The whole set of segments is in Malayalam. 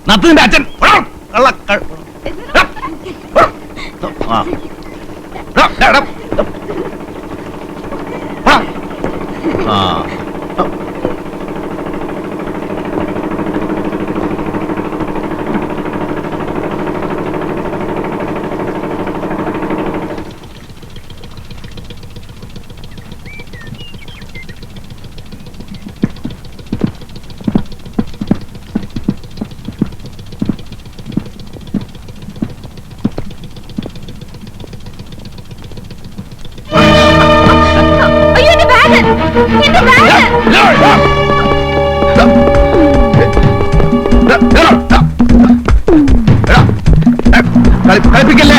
നത്തിന്റെ അച്ഛൻ കളിപ്പിക്കല്ലേ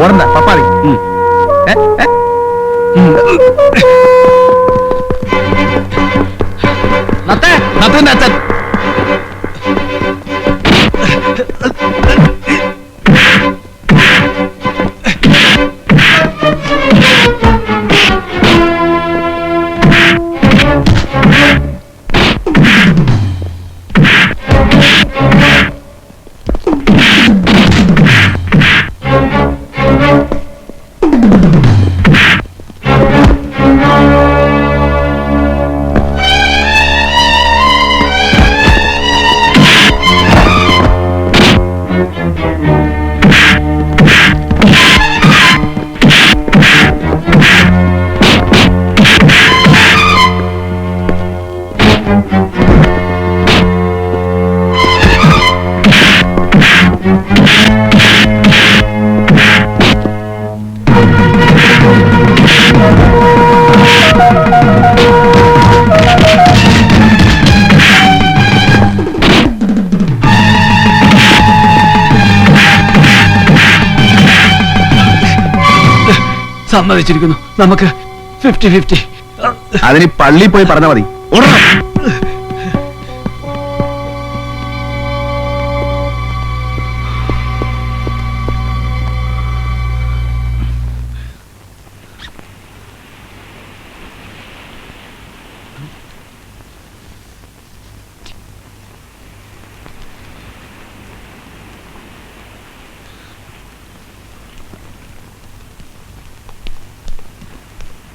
ഓടണ്ട പപ്പാളി നത്തിന്റെ അച്ഛൻ സമ്മതിച്ചിരിക്കുന്നു. നമുക്ക് 50-50. അതിന് പള്ളി പോയി പറഞ്ഞാൽ മതി.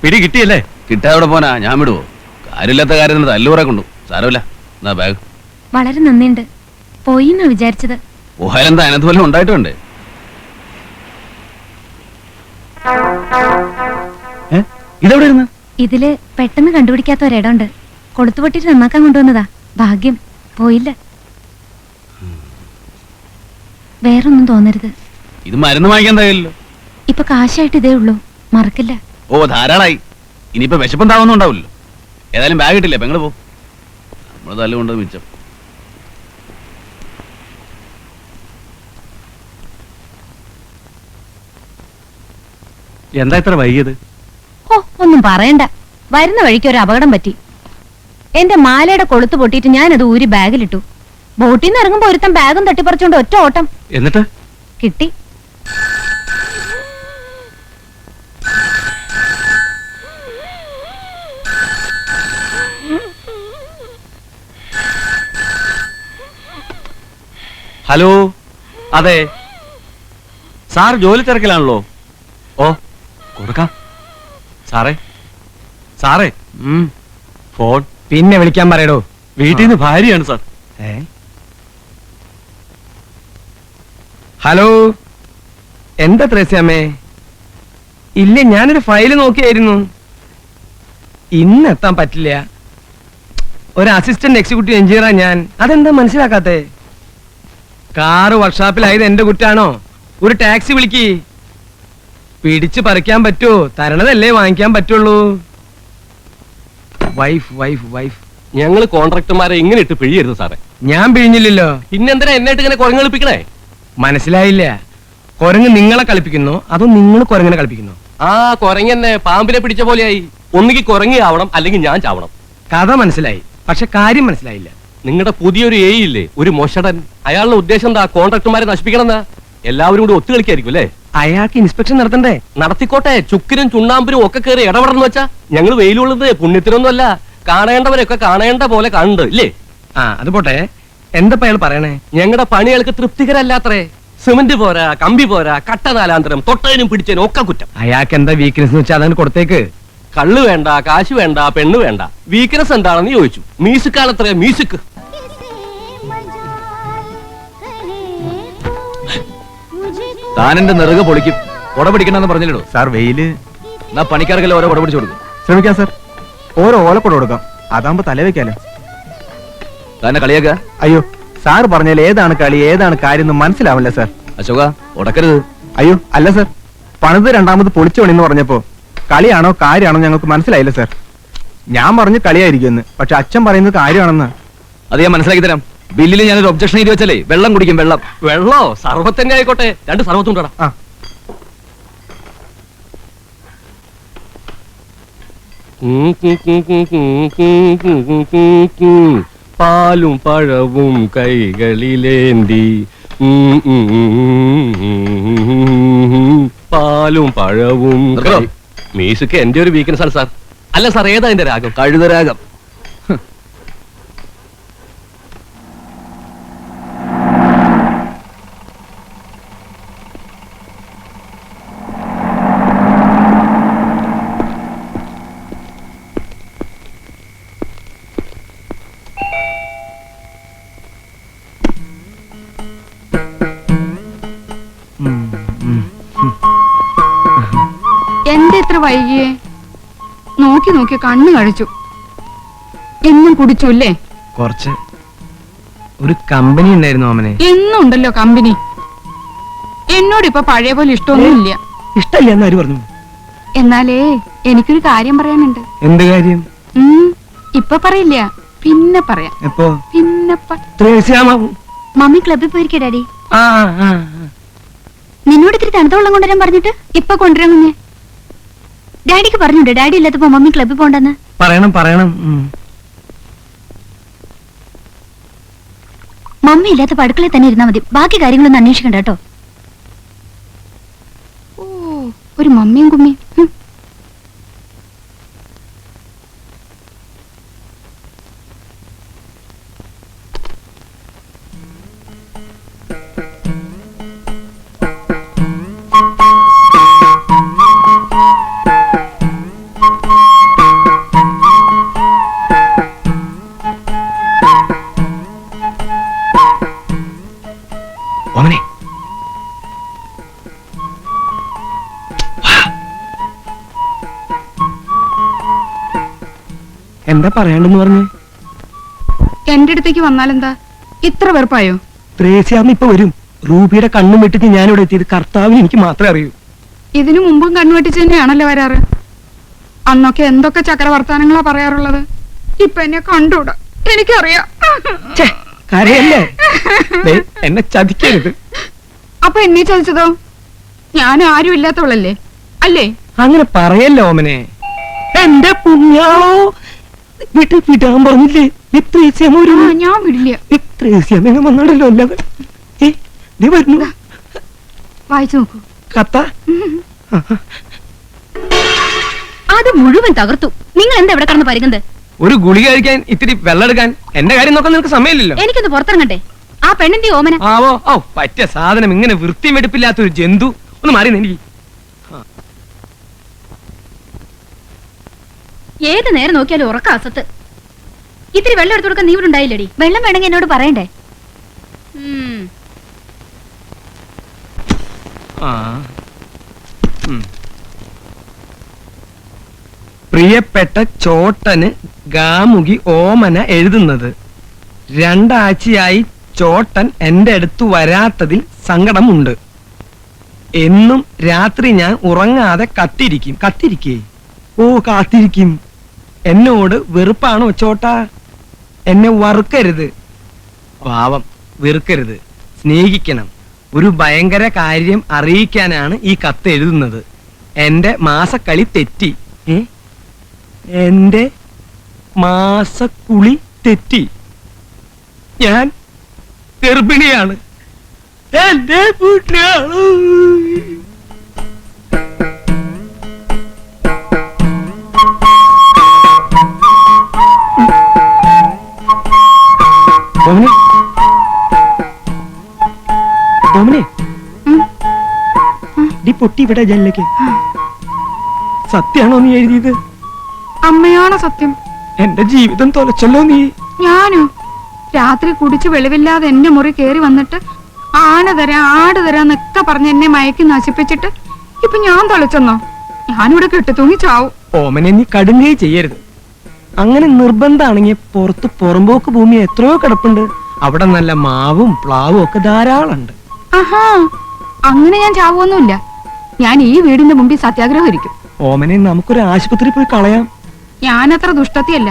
പിടി കിട്ടിയല്ലേ? കിട്ടാതെ പോനാ, ഞാൻ വിടുവോ? കാര്യമില്ലാത്ത കാര്യം തല്ലൂറെ കൊണ്ടു. സാരമില്ല, എന്നാ ബാഗ്. വളരെ നന്ദിയുണ്ട്. പോയി എന്നാ വിചാരിച്ചത്. പോയാലെന്താ അതിനകത്ത് വല്ലതും ഉണ്ടായിട്ടുണ്ട്? ഇതെവിടെ ഇരുന്ന്? ഇതില് പെട്ടെന്ന് കണ്ടുപിടിക്കാത്ത ഒരിടമുണ്ട്. കൊളുത്തുപൊട്ടിട്ട് നന്നാക്കാൻ കൊണ്ടുവന്നതാ. ഭാഗ്യം പോയില്ല. വേറൊന്നും തോന്നരുത്. ഇത് മരുന്ന് വാങ്ങിക്കാൻ തയ്യല്ലോ. ഇപ്പൊ കാശായിട്ട് ഇതേ ഉള്ളൂ, മറക്കില്ല. ഓ ധാരാളായി. ഇനിയിപ്പോ വിശപ്പം താവൊന്നും ഉണ്ടാവില്ലോ. ഏതായാലും ബാഗ് കിട്ടില്ലേ, പെങ്ങള് പോ. നമ്മള് തല്ലുകൊണ്ടത് മിച്ചം. എന്താ ഇത്ര വൈകിയത്? ഓ ഒന്നും പറയണ്ട. വരുന്ന വഴിക്ക് ഒരു അപകടം പറ്റി. എന്റെ മാലയുടെ കൊളുത്ത് പൊട്ടിയിട്ട് ഞാനത് ഊരി ബാഗിലിട്ടു. ബോട്ടിൽ നിന്ന് ഇറങ്ങുമ്പോ ഒരുത്തൻ ബാഗും തട്ടിപ്പറിച്ചോണ്ട് ഒറ്റ ഓട്ടം. എന്നിട്ട് കിട്ടി. ഹലോ, അതെ സാർ ജോലി തിരക്കിലാണല്ലോ. ഓ കൊടുക്കാം സാറേ. സാറേ ഫോൺ പിന്നെ വിളിക്കാൻ പറയടോ. വീട്ടിൽ നിന്ന് ഭാര്യയാണ് സാർ. ഹലോ, എന്താ ത്രേസ്യാമ്മേ? ഇല്ല, ഞാനൊരു ഫയല് നോക്കിയായിരുന്നു. ഇന്ന് എത്താൻ പറ്റില്ല. ഒരു അസിസ്റ്റന്റ് എക്സിക്യൂട്ടീവ് എഞ്ചിനീയറാ ഞാൻ. അതെന്താ മനസ്സിലാക്കാത്തേ? കാറ് വർക്ക്ഷോപ്പിലായത് എന്റെ കുറ്റാണോ? ഒരു ടാക്സി വിളിക്ക്. പിടിച്ച് പറിക്കാൻ പറ്റുമോ? തരണതല്ലേ വാങ്ങിക്കാൻ പറ്റുള്ളൂ. Wife wife wife. ഞങ്ങള് കോൺട്രാക്ടർമാരെ ഇങ്ങനെ ഇട്ട് പിഴിയരുത് സാറേ. ഞാൻ പിഴിഞ്ഞില്ലല്ലോ. പിന്നെന്തിനാ എന്നായിട്ട് ഇങ്ങനെ കുരങ്ങളിപ്പിക്കണേ? മനസ്സിലായില്ല. കുരങ്ങ് നിങ്ങളെ കളിപ്പിക്കുന്നു അതോ നിങ്ങൾ കുരങ്ങനെ കളിപ്പിക്കുന്നു? ആ കുരങ്ങന്നെ പാമ്പിനെ പിടിച്ച പോലെയായി. ഒന്നുകിൽ കുരങ്ങിയാവണം അല്ലെങ്കിൽ ഞാൻ ചാവണം. കഥ മനസ്സിലായി, പക്ഷെ കാര്യം മനസ്സിലായില്ല. നിങ്ങളുടെ പുതിയൊരു എ ഇല്ലേ, ഒരു മൊഷടൻ, അയാളുടെ ഉദ്ദേശം എന്താ? കോൺട്രാക്ടർമാരെ നശിപ്പിക്കണം എന്നാ? എല്ലാവരും കൂടി ഒത്തുകളിക്കായിരിക്കും അല്ലേ? അയാൾക്ക് ഇൻസ്പെക്ഷൻ നടത്തണ്ടേ? നടത്തിക്കോട്ടെ. ചുക്കിനും ചുണ്ണാമ്പിനും ഒക്കെ കയറി ഇടപെടണം വെച്ചാ ഞങ്ങൾ വെയിലുള്ളത് പുണ്യത്തിനൊന്നും അല്ല. കാണേണ്ടവരൊക്കെ കാണേണ്ട പോലെ കാണുന്നുണ്ട് ഇല്ലേ? ആ അത് പോട്ടെ, എന്താ അയാൾ പറയണേ? ഞങ്ങളുടെ പണികൾക്ക് തൃപ്തികരല്ലാത്രേ. സിമന്റ് പോരാ, കമ്പി പോരാ, കട്ട നാലാന്തരം, തൊട്ടതിനും പിടിച്ചതിനും ഒക്കെ കുറ്റം. അയാൾക്ക് എന്താ വീക്ക്നെസ് വെച്ചാൽ അതങ്ങനെ കൊടുത്തേക്ക്. കള്ള് വേണ്ട, കാശ് വേണ്ട, പെണ്ണ് വേണ്ട. വീക്ക്നെസ് എന്താണെന്ന് ചോദിച്ചു. മ്യൂസിക്കാണത്രേ, മ്യൂസിക്. താൻ എന്റെ നെറുക പൊളിക്കും. കുട പിടിക്കണമെന്ന് പറഞ്ഞില്ലടോ. സാർ വെയില്. എന്നാ പണിക്കാർക്കെല്ലാം ഓരോ കുട പിടിച്ചു കൊടുക്കും. ശ്രമിക്കാം സാർ, ഓരോ ഓലക്കുട കൊടുക്കാം. അതാകുമ്പോ തല വെക്കാലോ. തന്നെ കളിയാക്ക? അയ്യോ, സാർ പറഞ്ഞാൽ ഏതാണ് കളി ഏതാണ് കാര്യം എന്ന് മനസ്സിലാവില്ല സാർ. അശോക ഉടക്കരുത്. അയ്യോ അല്ല സാർ, പണിത് രണ്ടാമത് പൊളിച്ചു പണിന്ന് പറഞ്ഞപ്പോ കളിയാണോ കാര്യമാണോ ഞങ്ങൾക്ക് മനസ്സിലായില്ല സാർ. ഞാൻ പറഞ്ഞു കളിയായിരിക്കുമെന്ന്, പക്ഷെ അച്ഛൻ പറയുന്നത് കാര്യമാണെന്ന്. അത് ഞാൻ മനസ്സിലാക്കി തരാം. ബില്ലിൽ ഞാനൊരു ഒബ്ജക്ഷൻ എഴുതി വെച്ചാലേ വെള്ളം കുടിക്കും. വെള്ളം വെള്ളോ സർവത്ത് തന്നെ ആയിക്കോട്ടെ. 2 സർവത്തും കൊണ്ടാ. ആ പാലും പഴവും കൈകളിലേന്തി, പാലും പഴവും. നിർത്തോ. മ്യൂസിക് എന്റെ ഒരു വീക്ക്നെസ് ആണ് സാർ. അല്ല സാർ, ഏതാ എന്റെ രാഗം? കഴുതരാഗം. എന്താ ഇത്ര വൈകിയേ? നോക്കി നോക്കി കണ്ണു കഴിച്ചു. എന്നും കുടിച്ചു അല്ലേ? കുറച്ച്. ഒരു കമ്പനി ഉണ്ടായിരുന്നു ഓമനെ. എന്നും ഉണ്ടല്ലോ കമ്പനി. എന്നോട് ഇപ്പൊ പഴയ പോലെ ഇഷ്ടമൊന്നുമില്ല. ഇഷ്ടല്ല എന്നാര് പറഞ്ഞു? എന്നാലേ എനിക്കൊരു കാര്യം പറയാനുണ്ട്. എന്ത് കാര്യം? ഇപ്പൊ പറയില്ല, പിന്നെ പറയാം. എപ്പോ? പിന്നെ മമ്മി ക്ലബ്ബിൽ പോയിരിക്കേ ഡാഡി. ആ ആ നിന്നോട് ഇത്തിരി തണുത്ത വെള്ളം കൊണ്ടുവരാൻ പറഞ്ഞിട്ട് ഇപ്പൊ കൊണ്ടുവരാൻ കുഞ്ഞെ. ഡാഡിക്ക് പറഞ്ഞുണ്ട് ഡാഡി ഇല്ലാത്തപ്പോ മമ്മി ക്ലബ്ബിൽ പോണ്ടെന്ന്. പറയണം പറയണം. മമ്മി ഇല്ലാത്ത അടുക്കളയിൽ തന്നെ ഇരുന്നാ മതി. ബാക്കി കാര്യങ്ങളൊന്നും അന്വേഷിക്കണ്ട കേട്ടോ. ഓ, ഒരു മമ്മിയും കുമ്മിയും. ഓമനെ എന്താ പറയാണ്ടെന്ന് പറഞ്ഞു? എന്റെ അടുത്തേക്ക് വന്നാലെന്താ? ഇത്ര വെറുപ്പായോ? ത്രേസ്യാമ്മ ഇപ്പൊ വരും. റൂബിയുടെ കണ്ണും വെട്ടിച്ച് ഞാനിവിടെ എത്തിയത് കർത്താവിന് എനിക്ക് മാത്രമേ അറിയൂ. ഇതിനു മുമ്പും കണ്ണുവെട്ടിച്ച് തന്നെയാണല്ലോ വരാറ്. അന്നൊക്കെ എന്തൊക്കെ ചക്രവർത്താനങ്ങളാ പറയാറുള്ളത്. ഇപ്പൊ എന്നെ കണ്ടൂടാ. എനിക്കറിയാം. കരയല്ലേ? ദേ, എന്നെ ചതിക്കരുത്. അപ്പൊ എന്നെ ചതിച്ചതോ? ഞാൻ ആരും ഇല്ലാത്തവളല്ലേ അല്ലേ? അങ്ങനെ പറയല്ലോ ഓമനെ. എന്റെ പുണ്യാളോ, വിടാൻ പറഞ്ഞില്ലേ? ഞാൻ വിടില്ല. വന്നാണല്ലോ എല്ലാം. വരുന്നു. വായിച്ചു നോക്കൂ. കത്ത അത് മുഴുവൻ തകർത്തു. നിങ്ങൾ എന്താ ഇവിടെ കടന്ന് പരുകുന്നത്? ഒരു ഗുളിക കഴിക്കാൻ ഇത്തിരി വെള്ളം എടുക്കാൻ എന്റെ കാര്യം നോക്കാൻ നിനക്ക് സമയമില്ലല്ലോ. എനിക്കൊന്ന് പുറത്തിറങ്ങട്ടെ. ആ പെണ്ണിന്റെ ഓമന. ആവോ. ഓ പറ്റിയ സാധനം. ഇങ്ങനെ വൃത്തിയും വെടുപ്പില്ലാത്ത ഒരു ജന്തു. ഒന്ന് മാറി എനിക്ക്. ഏത് നേരം നോക്കിയാലും ഉറക്ക അസത്ത്. ഇത്തിരി വെള്ളം എടുത്തു കൊടുക്കാൻ നീ ഇവിടെ ഉണ്ടായില്ലടി. വെള്ളം വേണമെങ്കിൽ എന്നോട് പറയണ്ടേ? പ്രിയപ്പെട്ട ചോട്ടന് ഗാമുകി ഓമന എഴുതുന്നത്. 2 ആഴ്ചയായി ചോട്ടൻ എന്റെ അടുത്ത് വരാത്തതിൽ സങ്കടമുണ്ട്. എന്നും രാത്രി ഞാൻ ഉറങ്ങാതെ കത്തിരിക്കേ. ഓ കാത്തിരിക്കും. എന്നോട് വെറുപ്പാണോ ചോട്ടാ? എന്നെ വറുക്കരുത്. പാവം, വെറുക്കരുത്, സ്നേഹിക്കണം. ഒരു ഭയങ്കര കാര്യം അറിയിക്കാനാണ് ഈ കത്ത് എഴുതുന്നത്. എന്റെ മാസക്കളി തെറ്റി. എന്റെ മാസക്കുളി തെറ്റി. ഞാൻ ഗർഭിണിയാണ്. എന്റെ വീട്ടിലാണ്. ഓമനെ, ഓമനെ, ഡി പൊട്ടി ഇവിടെ ജനലേക്ക്. സത്യാണോ നീ എഴുതിയത്? അമ്മയാണോ സത്യം? എന്റെ ജീവിതം തൊലച്ചല്ലോ നീ. ഞാനോ? രാത്രി കുടിച്ച് വെളിവില്ലാതെ എന്റെ മുറി കേറി വന്നിട്ട് ആന തരാം ആട് തരാന്നൊക്കെ പറഞ്ഞ് എന്നെ മയക്കി നശിപ്പിച്ചിട്ട് ഇപ്പൊ ഞാൻ തളിച്ചെന്നോ? ഞാനിവിടെ കെട്ടിത്തൂങ്ങി ചാവും. ഓമനെ, നീ കടുങ്ങേ ചെയ്യരുത്. അങ്ങനെ നിർബന്ധാണെങ്കിൽ പുറത്ത് പുറമ്പോക്ക് ഭൂമി എത്രയോ കിടപ്പുണ്ട്. അവിടെ നല്ല മാവും പ്ലാവും ഒക്കെ ധാരാളം ഉണ്ട്. ആഹാ, അങ്ങനെ ഞാൻ ചാവൊന്നുമില്ല. ഞാൻ ഈ വീടിന്റെ മുമ്പിൽ സത്യാഗ്രഹം ഇരിക്കും. ഓമനെ, നമുക്കൊരു ആശുപത്രി പോയി കളയാം. ഞാനത്ര ദുഷ്ടത്തിയല്ല.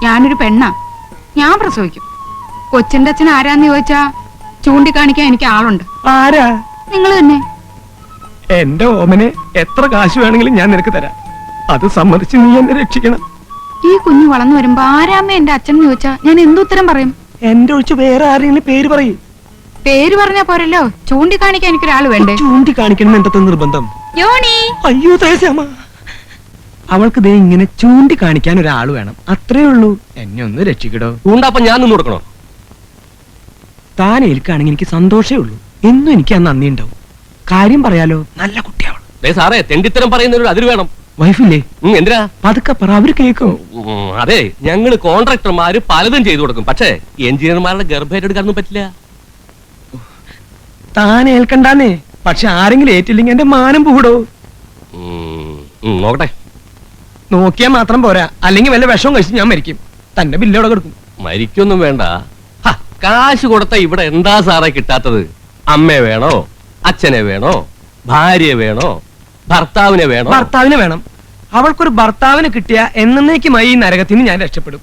ഞാനൊരു പെണ്ണാ. ഞാൻ പ്രസവിക്കും. കൊച്ചിന്റെ അച്ഛൻ ആരാന്ന് ചോദിച്ചാ ചൂണ്ടിക്കാണിക്കാൻ എനിക്ക് ആളുണ്ട്. ആരാ? നിങ്ങൾ തന്നെ. എന്റെ ഓമനെ, എത്ര കാശ് വേണമെങ്കിലും ഞാൻ നിനക്ക് തരാം. അത് സമ്മതിച്ച് നീ എന്നെ രക്ഷിക്കണം. ഈ കുഞ്ഞു വളർന്നു വരുമ്പോ ആരാമ്മ എന്റെ അച്ഛൻ ചോദിച്ചാ ഞാൻ എന്തുത്തരം പറയും? എന്റെ ഒഴിച്ച് വേറെ ആരെങ്കിലും പേര് പറയും. പേര് പറഞ്ഞാ പോരല്ലോ, ചൂണ്ടിക്കാണിക്കാൻ എനിക്കൊരാള് വേണ്ടേ? ചൂണ്ടിക്കാണിക്കണം എന്തത്തെ നിർബന്ധം? യോണി. അയ്യോ തേശാമ്മ, അവൾക്ക് ദേ ഇങ്ങനെ ചൂണ്ടിക്കാണിക്കാൻ ഒരാൾ വേണം, അത്രേ ഉള്ളൂ. എന്നെ ഒന്ന് രക്ഷിക്കടോ. ചൂണ്ടാപ്പ ഞാൻ നിന്ന് കൊടുക്കണോ? താൻ ഏൽക്കാണെങ്കിൽ എനിക്ക് സന്തോഷേ ഉള്ളൂ. എന്നും എനിക്ക് ആ നന്ദി ഉണ്ടാവും. കാര്യം പറയാലോ, നല്ല കുട്ടിയാവണം. സാറേ, തെണ്ടിത്തരം പറയുന്നതിനൊരു അതിര് വേണം. വൈഫില്ലേ? എന്തിനാ? പതുക്കെ പറ, അവര് കേൾക്കും. അതെ, ഞങ്ങള് കോൺട്രാക്ടർമാര് പലതും ചെയ്തു കൊടുക്കും. പക്ഷേ എഞ്ചിനീയർമാരുടെ ഗർഭേറ്റെടുക്കാനൊന്നും പറ്റില്ല. താൻ ഏൽക്കണ്ടാന്നേ. പക്ഷെ ആരെങ്കിലും ഏറ്റില്ലെങ്കിൽ എന്റെ മാനം പൂടോ. നോക്കട്ടെ. നോക്കിയാൽ മാത്രം പോരാ, അല്ലെങ്കിൽ വല്ല വിഷവും കഴിച്ച് ഞാൻ മരിക്കും. തന്റെ ബില്ലോടെ കൊടുക്കും. മരിക്കൊന്നും വേണ്ട. കാശ് കൊടുത്ത ഇവിടെ എന്താ സാറേ കിട്ടാത്തത്? അമ്മയെ വേണോ? അച്ഛനെ വേണോ? ഭാര്യയെ വേണോ? ഭർത്താവിനെ വേണോ? ഭർത്താവിനെ വേണം. അവൾക്കൊരു ഭർത്താവിനെ കിട്ടിയ എന്നേക്കുമായി ഈ നരകത്തിന് ഞാൻ രക്ഷപ്പെടും.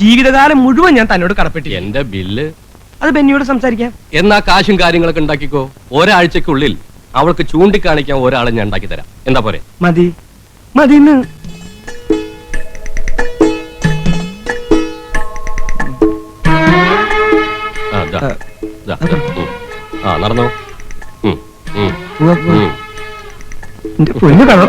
ജീവിതകാലം മുഴുവൻ ഞാൻ തന്നോട് കടപ്പെട്ടി. എന്റെ ബില്ല് അത് ബെന്നിയോട് സംസാരിക്കാം. എന്നാ കാശും കാര്യങ്ങളൊക്കെ ഉണ്ടാക്കിക്കോ. ഒരാഴ്ചക്കുള്ളിൽ അവൾക്ക് ചൂണ്ടിക്കാണിക്കാൻ ഒരാളെ ഞാൻ ഉണ്ടാക്കി തരാം. എന്താ പോരെ? മതി മതിന്ന്. നടന്നോ. എന്റെ പൊന്നു കട.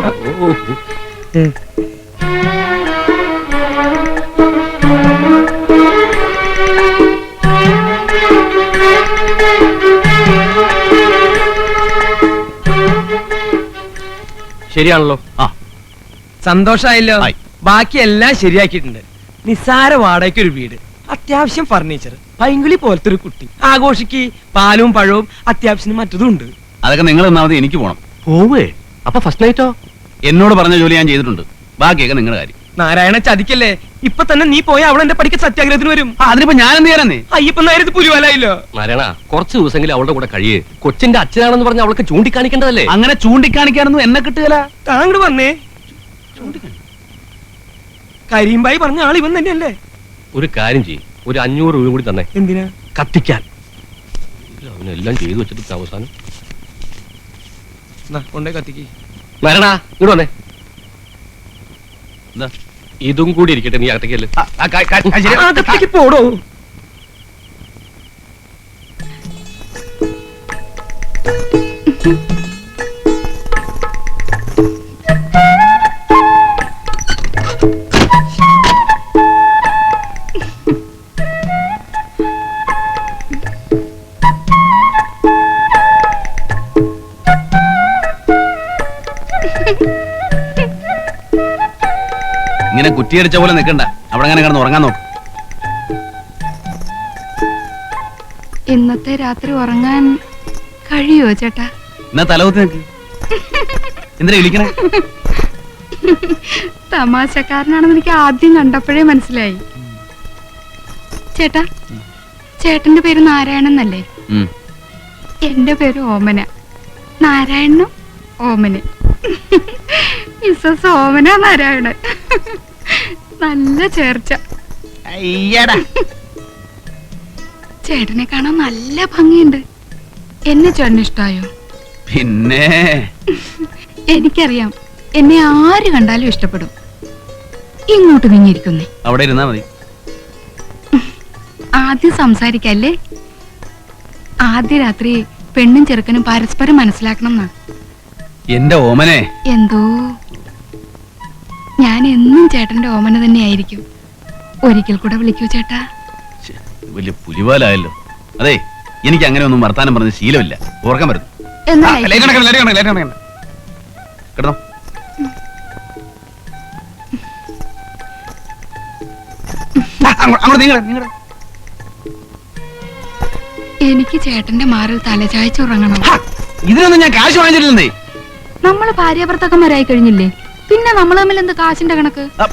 ശരിയാണല്ലോ. സന്തോഷായല്ലോ. ആയി. ബാക്കി എല്ലാം ശരിയാക്കിയിട്ടുണ്ട്. നിസ്സാര വാടകയ്ക്ക് ഒരു വീട്, അത്യാവശ്യം ഫർണിച്ചർ, പൈങ്കിളി പോലത്തെ ഒരു കുട്ടി, ആഘോഷിക്ക് പാലും പഴവും, അത്യാവശ്യം മറ്റതും ഉണ്ട്. അതൊക്കെ നിങ്ങൾ ഒന്നാമത് എനിക്ക് പോണം. പോവേ? അപ്പൊ ഫസ്റ്റ് നൈറ്റോ? എന്നോട് പറഞ്ഞ ജോലി ഞാൻ ചെയ്തിട്ടുണ്ട്. ബാക്കിയൊക്കെ നിങ്ങളുടെ കാര്യം. നാരായണ, ചതിക്കല്ലേ. ഇപ്പൊ തന്നെ നീ പോയ അവൾ എന്റെ പഠിക്ക സത്യാഗ്രഹത്തിന് വരും. അതിനിപ്പോ ഞാൻ എന്ത് ചെയ്യാനേ? അയ്യപ്പൻ നേരത്ത് പുലിവാലായില്ലോ. നാരായണ, കുറച്ച് ദിവസമെങ്കിലും അവളുടെ കൂടെ കഴിയേ. കൊച്ചിന്റെ അച്ഛനാണെന്ന് പറഞ്ഞ അവൾക്ക് ചൂണ്ടിക്കാണിക്കേണ്ടതല്ലേ? അങ്ങനെ ചൂണ്ടിക്കാണിക്കാനൊന്നും എന്നെ കിട്ടുകയില്ല. താങ്കൾ വന്നേ. കരീംബായി പറഞ്ഞ ആൾ ഇവൻ തന്നെയല്ലേ? ഒരു കാര്യം ചെയ്യും, ഒരു 500 രൂപ കൂടി തന്നെ. എന്തിനാ? കത്തിക്കാൻ. അവനെല്ലാം ചെയ്തു വെച്ചിട്ട് അവസാനം കൊണ്ടേ കത്തിക്ക്. നാരായണ, ഇങ്ങോട്ട് വന്നേ. എന്താ? ഇതും കൂടി ഇരിക്കട്ടെ, നീ അകത്തേക്കല്ലേ. കത്തിക്ക് പോടോ. ഇങ്ങനെ കുറ്റിയടിച്ച പോലെ നിൽക്കണ്ട. അവിടെ അങ്ങനെ കിടന്ന് ഉറങ്ങാൻ നോക്ക്. ഇന്നത്തെ രാത്രി ഉറങ്ങാൻ കഴിയോ ചേട്ടാ? എന്നാ തലവത്ത് നിൽക്ക്. എന്തിനാ വിളിക്കണേ? തമാശക്കാരനാണെന്ന് എനിക്ക് ആദ്യം കണ്ടപ്പോഴേ മനസ്സിലായി. ചേട്ടാ, ചേട്ടന്റെ പേര് നാരായണൻ എന്നല്ലേ? എന്റെ പേര് ഓമന. നാരായണനും ഓമന. മിസ്സസ് ഓമന നാരായണൻ. നല്ല ചേർച്ച. ചേട്ടനെ കാണാൻ നല്ല ഭംഗിയുണ്ട്. എന്നെ ചേട്ടന് ഇഷ്ടായോ? പിന്നെ എനിക്കറിയാം, എന്നെ ആര് കണ്ടാലും ഇഷ്ടപ്പെടും. ഇങ്ങോട്ട് നീങ്ങിയിരിക്കുന്നേ. അവിടെ ഇരുന്നാ മതി. ആദ്യം സംസാരിക്കല്ലേ. ആദ്യ രാത്രി പെണ്ണും ചെറുക്കനും പരസ്പരം മനസ്സിലാക്കണം എന്നാ. എന്റെ ഓമനെ, എന്തോ ഞാൻ എന്നും ചേട്ടന്റെ ഓമന തന്നെയായിരിക്കും. ഒരിക്കൽ കൂടെ വിളിക്കൂ ചേട്ടാ. ശ്ശെ, വലിയ പുലിവാലായല്ലോ. അതെ, എനിക്ക് അങ്ങനെ ഒന്നും വർത്താനം പറഞ്ഞ ശീലമില്ല. ഓർക്കാൻ വരുന്നു. എന്നാ കിടന്നോ. അങ്ങോട്ട് നീങ്ങട. എനിക്ക് ചേട്ടന്റെ മാറിൽ തലചായ്ച്ചുറങ്ങണം. ഇതിനൊന്നും ഞാൻ കാശ് വാങ്ങിച്ചിട്ടില്ലെന്നേ. നമ്മള് ഭാര്യാഭർത്താക്കന്മാരായി കഴിഞ്ഞില്ലേ, പിന്നെ നമ്മൾ തമ്മിൽ എന്ത് കാശിന്റെ കണക്ക്? ആ,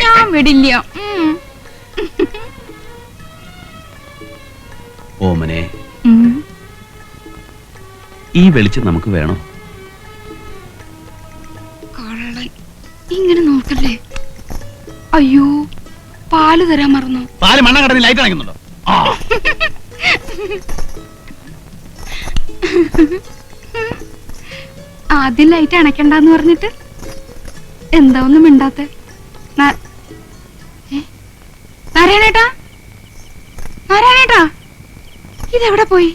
ഞാൻ വിടില്ല. ഓമനെ, ഉം. ഈ വെളിച്ചം നമുക്ക് വേണോ? കള്ളൻ, ഇങ്ങനെ നോക്കല്ലേ. അയ്യോ, പാല് തരാൻ മറന്നു. പാല് മണ്ണ കടന്ന് ലൈറ്റ് അണയ്ക്കുന്നുണ്ടോ? ആദ്യം ലൈറ്റ് അണയ്ക്കണ്ടെന്ന് പറഞ്ഞിട്ട് എന്താ ഒന്നും മിണ്ടാത്തെ? നാരായണേട്ടാ, നാരായണേട്ടാ, ഇതെവിടെ പോയി?